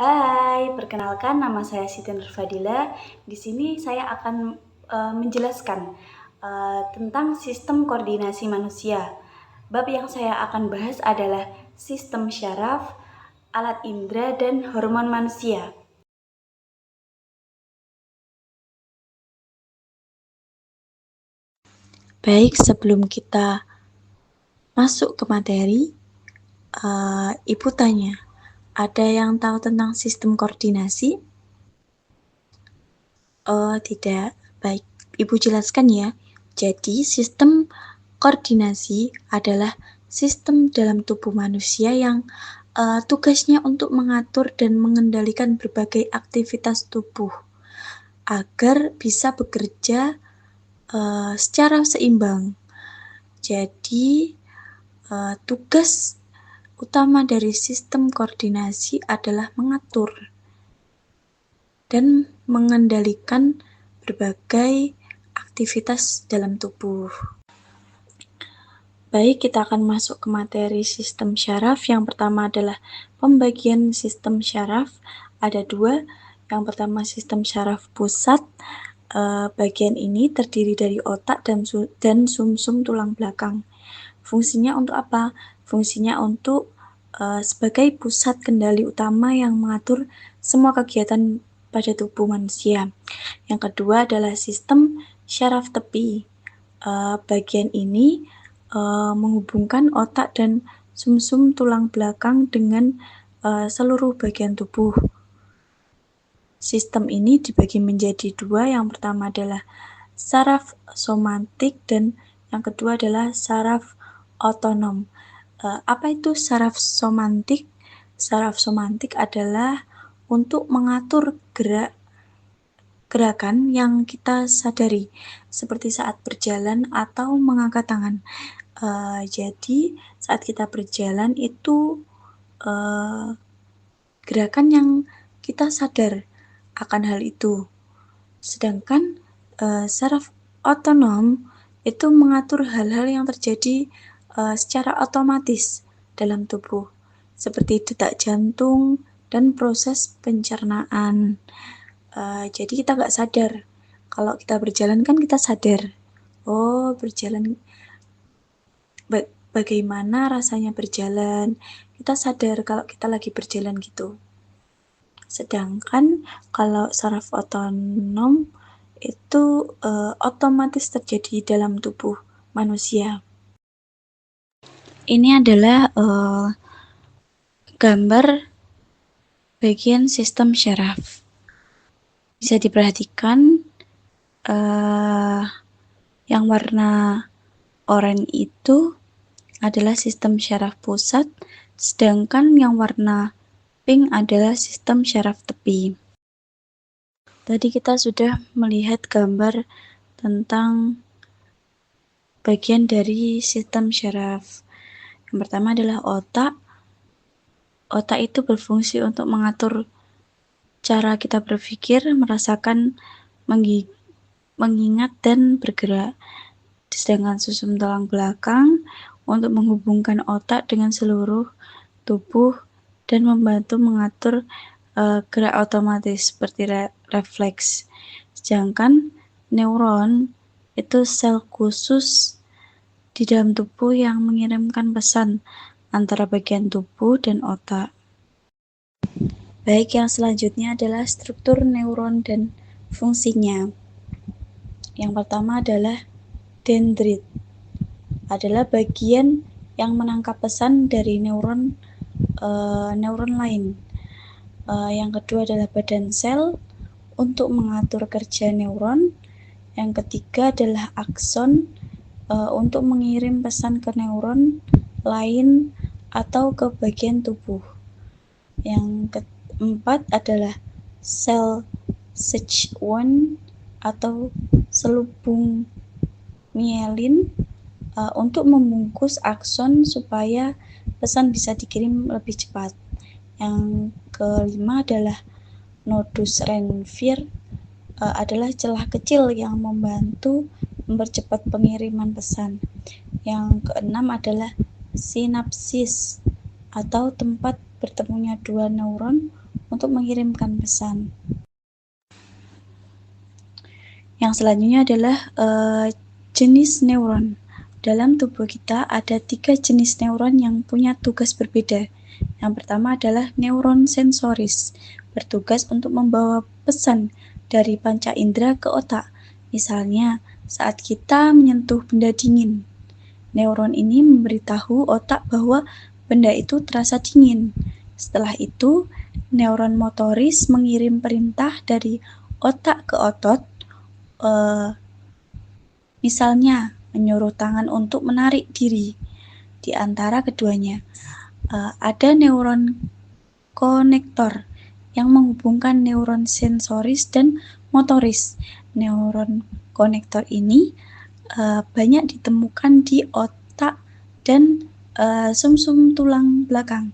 Hai, perkenalkan nama saya Siti Nurfadila. Di sini saya akan menjelaskan tentang sistem koordinasi manusia. Bab yang saya akan bahas adalah sistem syaraf, alat indera, dan hormon manusia. Baik, sebelum kita masuk ke materi, Ibu tanya, ada yang tahu tentang sistem koordinasi? Oh, tidak. Baik, Ibu jelaskan ya. Jadi, sistem koordinasi adalah sistem dalam tubuh manusia yang tugasnya untuk mengatur dan mengendalikan berbagai aktivitas tubuh agar bisa bekerja secara seimbang. Jadi, tugas utama dari sistem koordinasi adalah mengatur dan mengendalikan berbagai aktivitas dalam tubuh. Baik, kita akan masuk ke materi sistem syaraf. Yang pertama adalah pembagian sistem syaraf. Ada dua. Yang pertama sistem syaraf pusat. Bagian ini terdiri dari otak dan sumsum tulang belakang. Fungsinya untuk apa? Fungsinya untuk sebagai pusat kendali utama yang mengatur semua kegiatan pada tubuh manusia. Yang kedua adalah sistem syaraf tepi. Bagian ini menghubungkan otak dan sumsum tulang belakang dengan seluruh bagian tubuh. Sistem ini dibagi menjadi dua. Yang pertama adalah saraf somatik dan yang kedua adalah saraf otonom. Apa itu saraf somatik? Saraf somatik adalah untuk mengatur gerakan yang kita sadari, seperti saat berjalan atau mengangkat tangan. Jadi saat kita berjalan itu gerakan yang kita sadar akan hal itu. Sedangkan saraf otonom itu mengatur hal-hal yang terjadi secara otomatis dalam tubuh, seperti detak jantung dan proses pencernaan. Jadi kita nggak sadar. Kalau kita berjalan kan kita sadar. Oh, berjalan. Bagaimana rasanya berjalan? Kita sadar kalau kita lagi berjalan gitu. Sedangkan kalau saraf otonom itu otomatis terjadi dalam tubuh manusia. Ini adalah gambar bagian sistem syaraf. Bisa diperhatikan yang warna oranye itu adalah sistem syaraf pusat, sedangkan yang warna pink adalah sistem syaraf tepi. Tadi kita sudah melihat gambar tentang bagian dari sistem syaraf. Yang pertama adalah otak. Otak itu berfungsi untuk mengatur cara kita berpikir, merasakan, mengingat, dan bergerak. Sedangkan sumsum tulang belakang untuk menghubungkan otak dengan seluruh tubuh dan membantu mengatur gerak otomatis seperti refleks. Sedangkan neuron itu sel khusus di dalam tubuh yang mengirimkan pesan antara bagian tubuh dan otak. Baik, yang selanjutnya adalah struktur neuron dan fungsinya. Yang pertama adalah dendrit. Adalah bagian yang menangkap pesan dari neuron lain. Yang kedua adalah badan sel untuk mengatur kerja neuron. Yang ketiga adalah akson untuk mengirim pesan ke neuron lain atau ke bagian tubuh. Yang keempat adalah sel Schwann atau selubung mielin untuk membungkus akson supaya pesan bisa dikirim lebih cepat. Yang kelima adalah nodus Ranvier adalah celah kecil yang membantu mempercepat pengiriman pesan. Yang keenam adalah sinapsis atau tempat bertemunya dua neuron untuk mengirimkan pesan. Yang selanjutnya adalah jenis neuron. Dalam tubuh kita ada 3 jenis neuron yang punya tugas berbeda. Yang pertama adalah neuron sensoris, bertugas untuk membawa pesan dari panca indera ke otak. Misalnya, saat kita menyentuh benda dingin, neuron ini memberitahu otak bahwa benda itu terasa dingin. Setelah itu, neuron motoris mengirim perintah dari otak ke otot, misalnya menyuruh tangan untuk menarik diri. Di antara keduanya, ada neuron konektor yang menghubungkan neuron sensoris dan motoris. Neuron konektor ini banyak ditemukan di otak dan sumsum tulang belakang,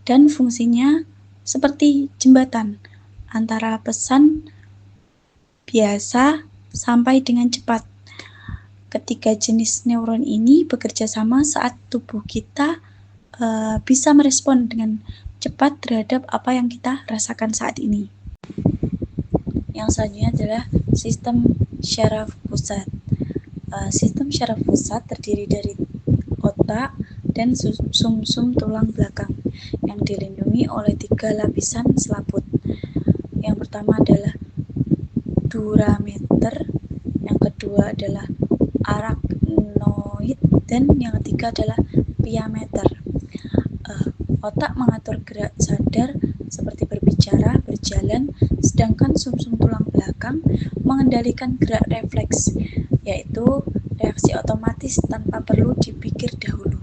dan fungsinya seperti jembatan antara pesan biasa sampai dengan cepat. Ketiga jenis neuron ini bekerja sama saat tubuh kita bisa merespon dengan cepat terhadap apa yang kita rasakan saat ini. Yang selanjutnya adalah sistem syaraf pusat. Sistem syaraf pusat terdiri dari otak dan sumsum tulang belakang yang dilindungi oleh 3 lapisan selaput. Yang pertama adalah durameter, yang kedua adalah arachnoid, dan yang ketiga adalah pia-meter. Otak mengatur gerak sadar seperti berbicara, berjalan, sedangkan sumsum tulang belakang mengendalikan gerak refleks, yaitu reaksi otomatis tanpa perlu dipikir dahulu.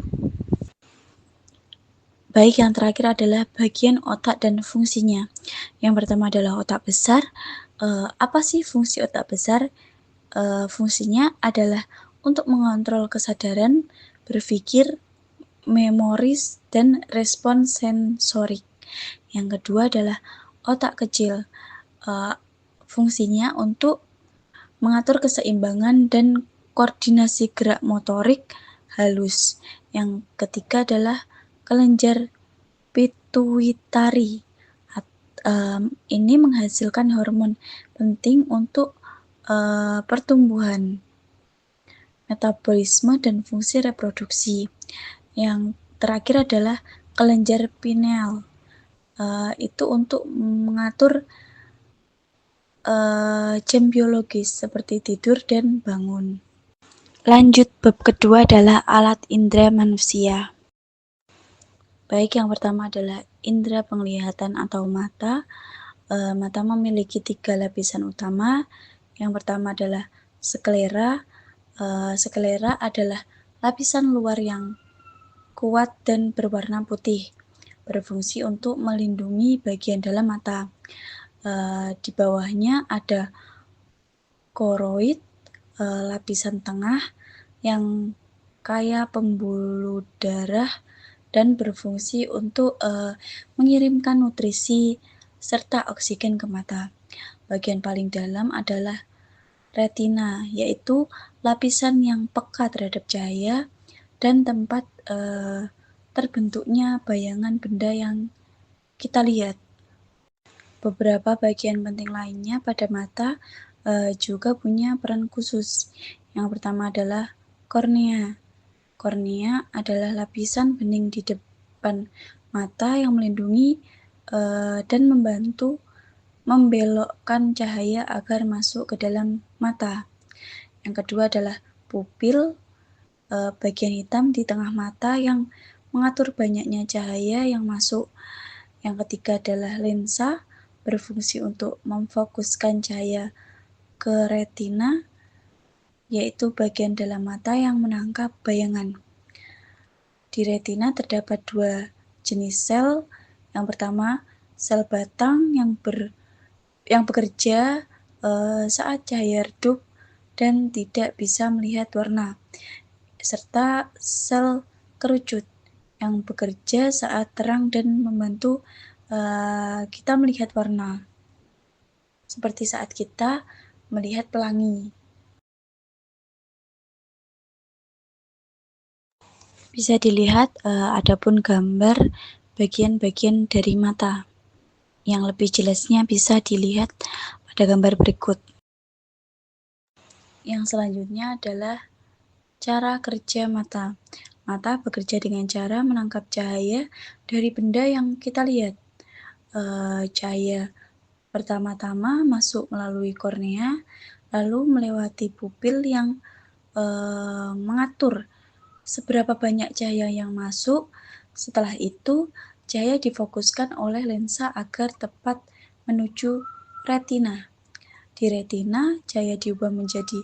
Baik, yang terakhir adalah bagian otak dan fungsinya. Yang pertama adalah otak besar. Apa sih fungsi otak besar? Fungsinya adalah untuk mengontrol kesadaran, berpikir, memoris, dan respons sensorik. Yang kedua adalah otak kecil. Fungsinya untuk mengatur keseimbangan dan koordinasi gerak motorik halus. Yang ketiga adalah kelenjar pituitari. Ini menghasilkan hormon penting untuk pertumbuhan, metabolisme, dan fungsi reproduksi. Yang terakhir adalah kelenjar pineal. Itu untuk mengatur jam biologis seperti tidur dan bangun. Lanjut, bab kedua adalah alat indera manusia. Baik, yang pertama adalah indera penglihatan atau mata. Mata memiliki 3 lapisan utama. Yang pertama adalah sklera. Sklera adalah lapisan luar yang kuat dan berwarna putih, berfungsi untuk melindungi bagian dalam mata. Di bawahnya ada koroid, lapisan tengah yang kaya pembuluh darah dan berfungsi untuk mengirimkan nutrisi serta oksigen ke mata. Bagian paling dalam adalah retina, yaitu lapisan yang peka terhadap cahaya dan tempat terbentuknya bayangan benda yang kita lihat. Beberapa bagian penting lainnya pada mata juga punya peran khusus. Yang pertama adalah kornea. Kornea adalah lapisan bening di depan mata yang melindungi dan membantu membelokkan cahaya agar masuk ke dalam mata. Yang kedua adalah pupil, bagian hitam di tengah mata yang mengatur banyaknya cahaya yang masuk. Yang ketiga adalah lensa, berfungsi untuk memfokuskan cahaya ke retina, yaitu bagian dalam mata yang menangkap bayangan. Di retina terdapat 2 jenis sel. Yang pertama, sel batang yang bekerja saat cahaya redup dan tidak bisa melihat warna, serta sel kerucut yang bekerja saat terang dan membantu kita melihat warna, seperti saat kita melihat pelangi. Bisa dilihat adapun gambar bagian-bagian dari mata. Yang lebih jelasnya bisa dilihat pada gambar berikut. Yang selanjutnya adalah cara kerja mata. Mata bekerja dengan cara menangkap cahaya dari benda yang kita lihat. Cahaya pertama-tama masuk melalui kornea, lalu melewati pupil yang mengatur seberapa banyak cahaya yang masuk. Setelah itu, cahaya difokuskan oleh lensa agar tepat menuju retina. Di retina, cahaya diubah menjadi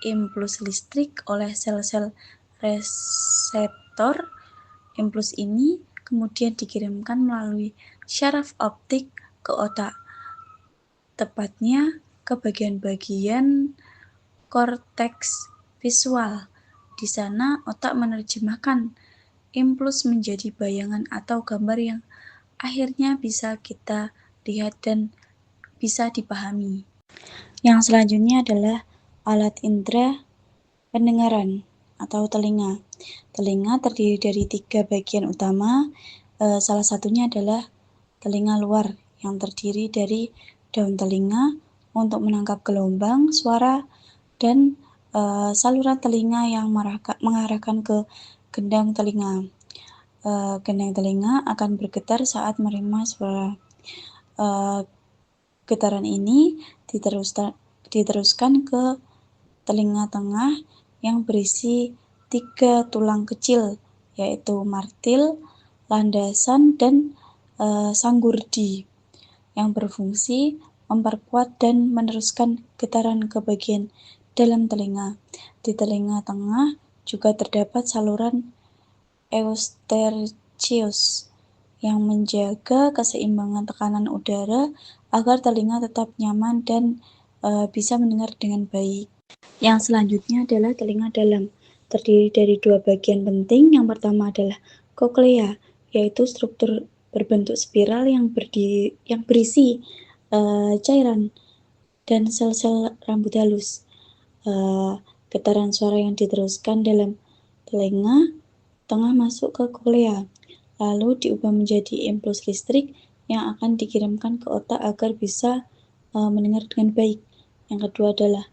impuls listrik oleh sel-sel reseptor. Impuls ini kemudian dikirimkan melalui syaraf optik ke otak, tepatnya ke bagian-bagian korteks visual. Di sana, otak menerjemahkan impuls menjadi bayangan atau gambar yang akhirnya bisa kita lihat dan bisa dipahami. Yang selanjutnya adalah alat indera pendengaran atau telinga. Telinga terdiri dari 3 bagian utama. Salah satunya adalah telinga luar yang terdiri dari daun telinga untuk menangkap gelombang suara dan saluran telinga yang mengarahkan ke gendang telinga. Gendang telinga akan bergetar saat menerima suara. Getaran ini diteruskan ke telinga tengah yang berisi 3 tulang kecil, yaitu martil, landasan, dan sanggurdi, yang berfungsi memperkuat dan meneruskan getaran ke bagian dalam telinga. Di telinga tengah juga terdapat saluran eustachius yang menjaga keseimbangan tekanan udara agar telinga tetap nyaman dan bisa mendengar dengan baik. Yang selanjutnya adalah telinga dalam, terdiri dari 2 bagian penting. Yang pertama adalah koklea, yaitu struktur berbentuk spiral yang berisi cairan dan sel-sel rambut halus. Getaran suara yang diteruskan dalam telinga tengah masuk ke koklea, lalu diubah menjadi impuls listrik yang akan dikirimkan ke otak agar bisa mendengar dengan baik. Yang kedua adalah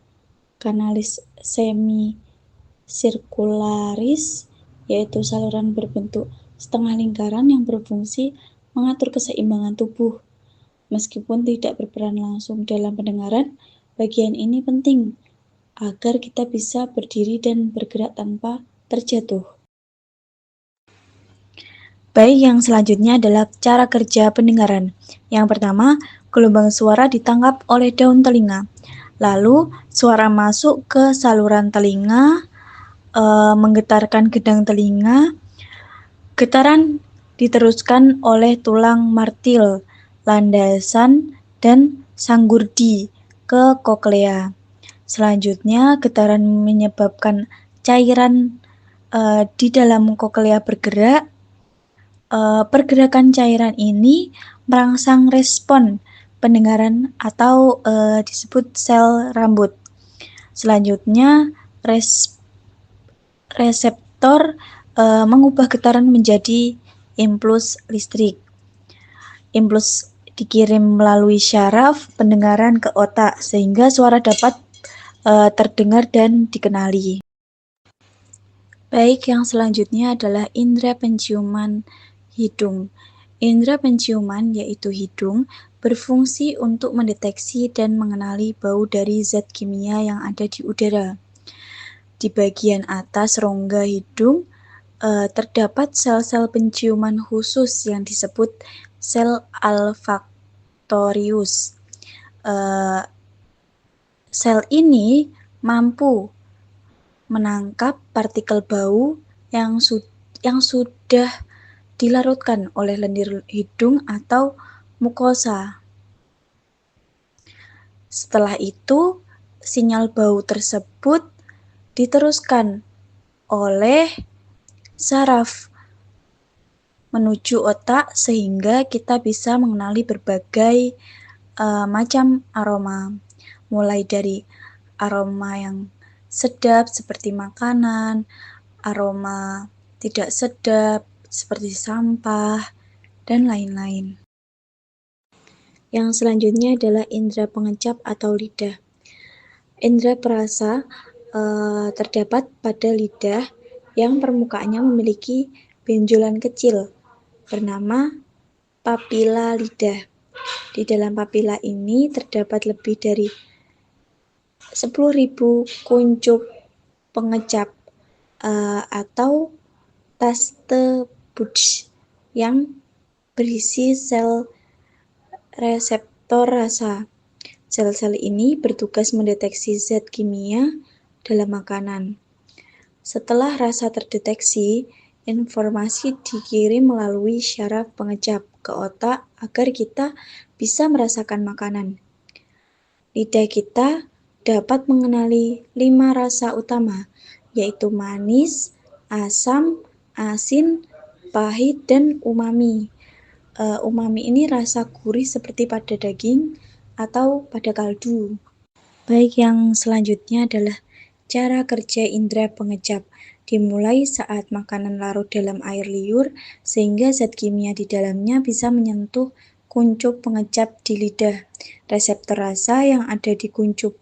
kanalis semisirkularis, yaitu saluran berbentuk setengah lingkaran yang berfungsi mengatur keseimbangan tubuh. Meskipun tidak berperan langsung dalam pendengaran, bagian ini penting agar kita bisa berdiri dan bergerak tanpa terjatuh. Baik, yang selanjutnya adalah cara kerja pendengaran. Yang pertama, gelombang suara ditangkap oleh daun telinga. Lalu, suara masuk ke saluran telinga, menggetarkan gendang telinga. Getaran diteruskan oleh tulang martil, landasan, dan sanggurdi ke koklea. Selanjutnya, getaran menyebabkan cairan di dalam koklea bergerak. Pergerakan cairan ini merangsang respon pendengaran atau disebut sel rambut. Selanjutnya, reseptor mengubah getaran menjadi impuls listrik. Impuls dikirim melalui syaraf pendengaran ke otak sehingga suara dapat terdengar dan dikenali. Baik, yang selanjutnya adalah indera penciuman hidung. Indera penciuman, yaitu hidung, berfungsi untuk mendeteksi dan mengenali bau dari zat kimia yang ada di udara. Di bagian atas rongga hidung terdapat sel-sel penciuman khusus yang disebut sel olfaktorius. Sel ini mampu menangkap partikel bau yang sudah dilarutkan oleh lendir hidung atau mukosa. Setelah itu, sinyal bau tersebut diteruskan oleh saraf menuju otak sehingga kita bisa mengenali berbagai macam aroma, mulai dari aroma yang sedap seperti makanan, aroma tidak sedap seperti sampah, dan lain-lain. Yang selanjutnya adalah indera pengecap atau lidah. Indera perasa terdapat pada lidah yang permukaannya memiliki benjolan kecil bernama papila lidah. Di dalam papila ini terdapat lebih dari 10.000 kuncup pengecap atau taste buds yang berisi sel reseptor rasa. Sel-sel ini bertugas mendeteksi zat kimia dalam makanan. Setelah rasa terdeteksi, informasi dikirim melalui syaraf pengecap ke otak agar kita bisa merasakan makanan. Lidah kita dapat mengenali 5 rasa utama, yaitu manis, asam, asin, pahit, dan umami. Umami ini rasa gurih seperti pada daging atau pada kaldu. Baik, yang selanjutnya adalah cara kerja indera pengecap. Dimulai saat makanan larut dalam air liur, sehingga zat kimia di dalamnya bisa menyentuh kuncup pengecap di lidah. Reseptor rasa yang ada di kuncup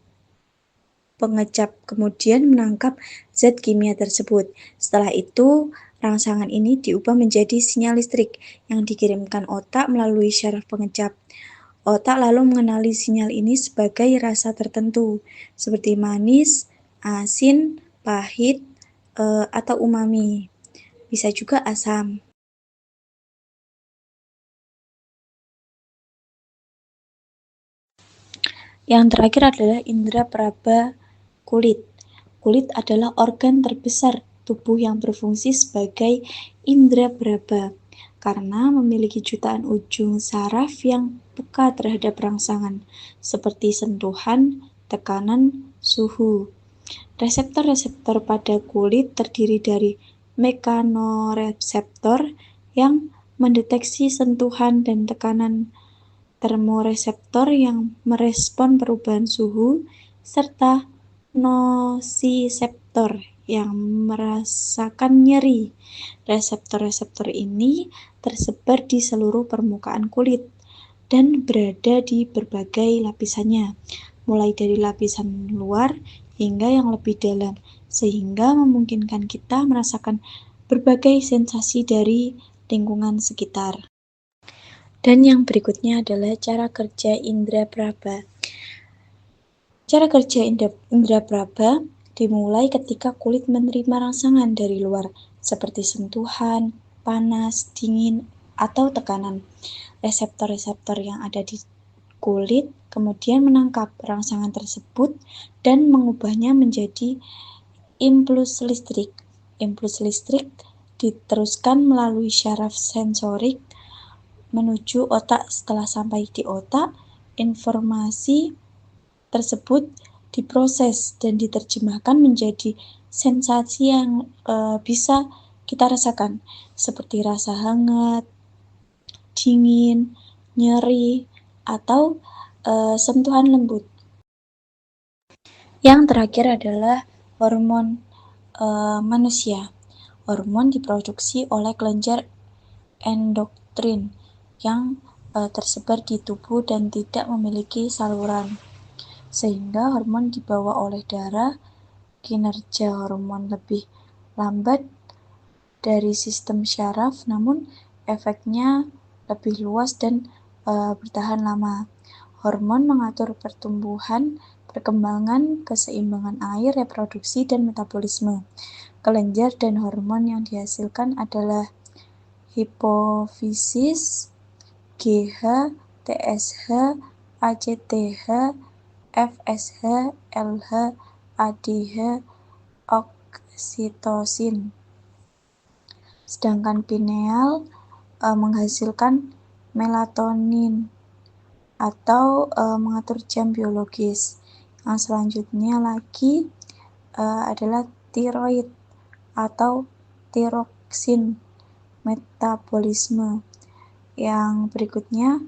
pengecap kemudian menangkap zat kimia tersebut. Setelah itu, rangsangan ini diubah menjadi sinyal listrik yang dikirimkan otak melalui syaraf pengecap. Otak lalu mengenali sinyal ini sebagai rasa tertentu, seperti manis, asin, pahit, atau umami. Bisa juga asam. Yang terakhir adalah indera peraba kulit. Kulit adalah organ terbesar tubuh yang berfungsi sebagai indera peraba karena memiliki jutaan ujung saraf yang peka terhadap rangsangan, seperti sentuhan, tekanan, suhu. Reseptor-reseptor pada kulit terdiri dari mekanoreseptor yang mendeteksi sentuhan dan tekanan, termoreseptor yang merespon perubahan suhu, serta nosiseptor yang merasakan nyeri. Reseptor-reseptor ini tersebar di seluruh permukaan kulit dan berada di berbagai lapisannya, mulai dari lapisan luar hingga yang lebih dalam, sehingga memungkinkan kita merasakan berbagai sensasi dari lingkungan sekitar. Dan yang berikutnya adalah cara kerja indera peraba. Cara kerja indera peraba dimulai ketika kulit menerima rangsangan dari luar, seperti sentuhan, panas, dingin, atau tekanan. Reseptor-reseptor yang ada di kulit kemudian menangkap rangsangan tersebut dan mengubahnya menjadi impuls listrik. Impuls listrik diteruskan melalui syaraf sensorik menuju otak. Setelah sampai di otak, informasi tersebut diproses dan diterjemahkan menjadi sensasi yang bisa kita rasakan, seperti rasa hangat, dingin, nyeri, atau sentuhan lembut. Yang terakhir adalah hormon manusia. Hormon diproduksi oleh kelenjar endokrin yang tersebar di tubuh dan tidak memiliki saluran, sehingga hormon dibawa oleh darah. Kinerja hormon lebih lambat dari sistem syaraf, namun efeknya lebih luas dan bertahan lama. Hormon mengatur pertumbuhan, perkembangan, keseimbangan air, reproduksi, dan metabolisme. Kelenjar dan hormon yang dihasilkan adalah hipofisis, GH, TSH, ACTH, FSH, LH, ADH, oksitosin. Sedangkan pineal menghasilkan melatonin atau mengatur jam biologis. Yang selanjutnya lagi adalah tiroid atau tiroksin metabolisme. Yang berikutnya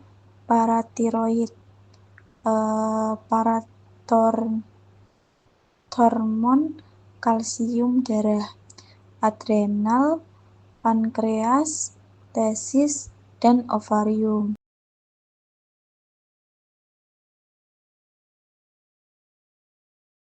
paratiroid, parathormon kalsium darah, adrenal, pankreas, testis, dan ovarium.